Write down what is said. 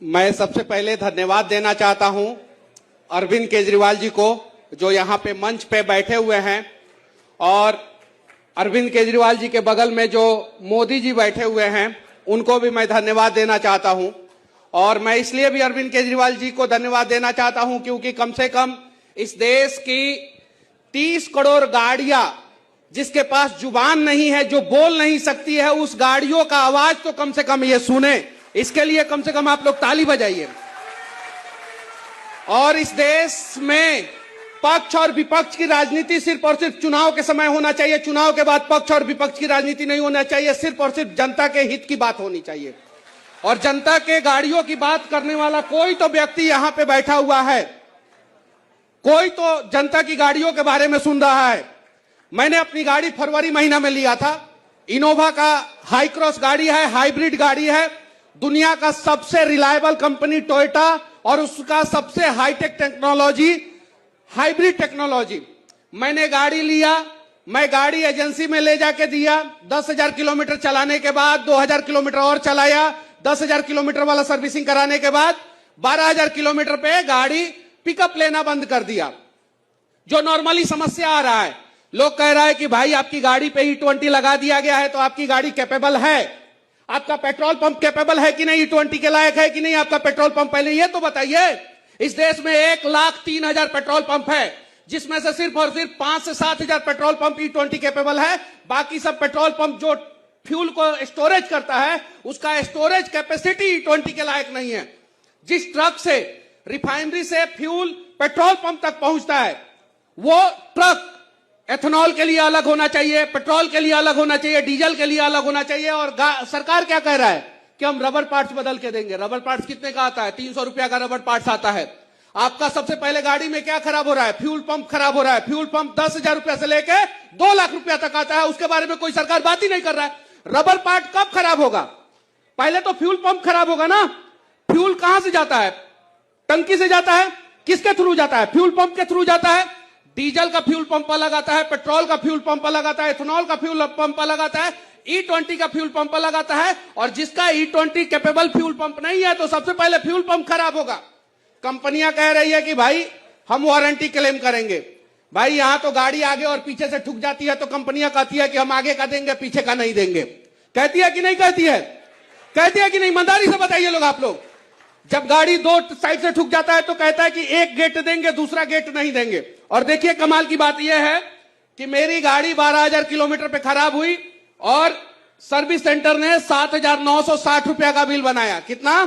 मैं सबसे पहले धन्यवाद देना चाहता हूं अरविंद केजरीवाल जी को, जो यहां पे मंच पे बैठे हुए हैं, और अरविंद केजरीवाल जी के बगल में जो मोदी जी बैठे हुए हैं उनको भी मैं धन्यवाद देना चाहता हूं। और मैं इसलिए भी अरविंद केजरीवाल जी को धन्यवाद देना चाहता हूं क्योंकि कम से कम इस देश की 30 करोड़ गाड़ियां जिसके पास जुबान नहीं है, जो बोल नहीं सकती है, उस गाड़ियों का आवाज तो कम से कम ये सुने। इसके लिए कम से कम आप लोग ताली बजाइए। और इस देश में पक्ष और विपक्ष की राजनीति सिर्फ और सिर्फ चुनाव के समय होना चाहिए। चुनाव के बाद पक्ष और विपक्ष की राजनीति नहीं होना चाहिए। सिर्फ और सिर्फ जनता के हित की बात होनी चाहिए। और जनता के गाड़ियों की बात करने वाला कोई तो व्यक्ति यहां पे बैठा हुआ है, कोई तो जनता की गाड़ियों के बारे में सुन रहा है। मैंने अपनी गाड़ी फरवरी महीना में लिया था। इनोवा का हाई क्रॉस गाड़ी है, हाइब्रिड गाड़ी है। दुनिया का सबसे रिलायबल कंपनी टोयोटा और उसका सबसे हाईटेक टेक्नोलॉजी, हाइब्रिड टेक्नोलॉजी। मैंने गाड़ी लिया, मैं गाड़ी एजेंसी में ले जाके दिया। 10,000 किलोमीटर चलाने के बाद 2,000 किलोमीटर और चलाया। 10,000 किलोमीटर वाला सर्विसिंग कराने के बाद 12,000 किलोमीटर पे गाड़ी पिकअप लेना बंद कर दिया। जो नॉर्मली समस्या आ रहा है, लोग कह रहा है कि भाई आपकी गाड़ी पे E20 लगा दिया गया है तो आपकी गाड़ी कैपेबल है। आपका पेट्रोल पंप कैपेबल है कि नहीं, E20 के लायक है कि नहीं आपका पेट्रोल पंप, पहले ये तो बताइए। इस देश में 1,03,000 पेट्रोल पंप है, जिसमें से सिर्फ और सिर्फ 5 से 7,000 पेट्रोल पंप E20 कैपेबल है। बाकी सब पेट्रोल पंप जो फ्यूल को स्टोरेज करता है, उसका स्टोरेज कैपेसिटी E20 के लायक नहीं है। जिस ट्रक से रिफाइनरी से फ्यूल पेट्रोल पंप तक पहुंचता है, वो ट्रक एथेनॉल के लिए अलग होना चाहिए, पेट्रोल के लिए अलग होना चाहिए, डीजल के लिए अलग होना चाहिए। और सरकार क्या कह रहा है कि हम रबर पार्ट्स बदल के देंगे। रबर पार्ट्स कितने का आता है? 300 रुपया का रबर पार्ट्स आता है। आपका सबसे पहले गाड़ी में क्या खराब हो रहा है? फ्यूल पंप खराब हो रहा है। फ्यूल पंप 10,000 रुपया से लेके 2 लाख रुपया तक आता है। उसके बारे में कोई सरकार बात ही नहीं कर रहा है। रबर पार्ट कब खराब होगा? पहले तो फ्यूल पंप खराब होगा ना। फ्यूल कहां से जाता है? टंकी से जाता है। किसके थ्रू जाता है? फ्यूल पंप के थ्रू जाता है। डीजल का फ्यूल पंप अलग आता है, पेट्रोल का फ्यूल पंप अलग आता है, इथेनॉल का फ्यूल पंप अलग आता है, E20 का फ्यूल पंप अलग आता है। और जिसका E20 कैपेबल फ्यूल पंप नहीं है, तो सबसे पहले फ्यूल पंप खराब होगा। कंपनियां कह रही है कि भाई हम वारंटी क्लेम करेंगे। भाई यहां तो गाड़ी आगे और पीछे से ठुक जाती है तो कंपनियां कहती है कि हम आगे का देंगे, पीछे का नहीं देंगे। कहती है कि नहीं कहती है? कहती है कि नहीं? ईमानदारी से बताइए लोग, आप लोग। जब गाड़ी 2 साइड से ठुक जाता है तो कहता है कि एक गेट देंगे, दूसरा गेट नहीं देंगे। और देखिए कमाल की बात यह है कि मेरी गाड़ी 12,000 किलोमीटर पे खराब हुई और सर्विस सेंटर ने 7,960 रुपया का बिल बनाया। कितना?